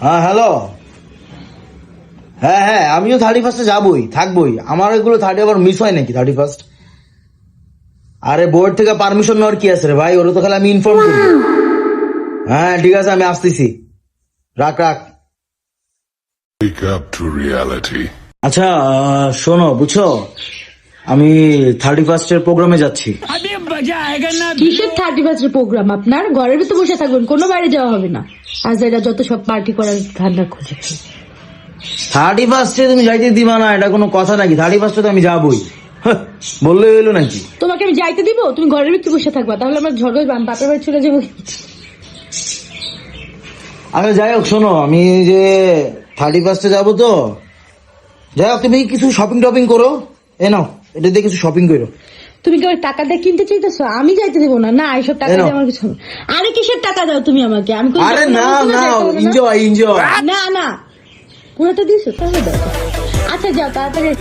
হ্যাঁ হ্যালো। হ্যাঁ হ্যাঁ, আমিও 31 যাবই, থাকবোই। আমার এগুলো 30 আবার মিস হয় নাকি 31? আরে বোর্ড থেকে পারমিশন নেওয়ার কি আছে রে ভাই, ওরা তো খালি আমি ইনফর্ম করবো। হ্যাঁ ঠিক আছে, আমি আসতেছি, রাখ রাখ। Wake up to reality. আচ্ছা শোনো, বুঝছো, আমি 31 প্রোগ্রামে যাচ্ছি। কিসের 31 প্রোগ্রাম আপনার? ঘরের ভিতরে বসে থাকবেন, কোনো বাইরে যাওয়া হবে না। আজ এরা যত সব পার্টি করার ধান্দা খুঁজে 31 তুমি যাইতে দিবা না, এটা কোনো কথা নাকি? 31 তো আমি যাবই, হ্যাঁ, বললেই হইলো নাকি? তোমাকে আমি যাইতে দিব? তুমি ঘরের ভিতরে বসে থাকবা, তাহলে আমরা ঝগড়া বাপের বাড়ি চলে যাবো। আরে যাই হোক, শোনো, আমি এই যে 31 যাবো তো, যাই হোক, তুমি কিছু শপিং টপিং করো, এ নাও, এটা দিয়ে কিছু শপিং করো। তুমি কি আমার টাকা দিয়ে কিনতে চাইতেছো? আমি যাইতে দিব না, না এইসব টাকা দিয়ে আমার কিছু হবে না। আরে কিসের টাকা দাও তুমি আমাকে? আমি কোনো আরে যাবো না তুমি না, যাইতে হবে না। Enjoy enjoy. না না, পুরোটা দিছো তাহলে দাও। আচ্ছা যাও তাড়াতাড়ি।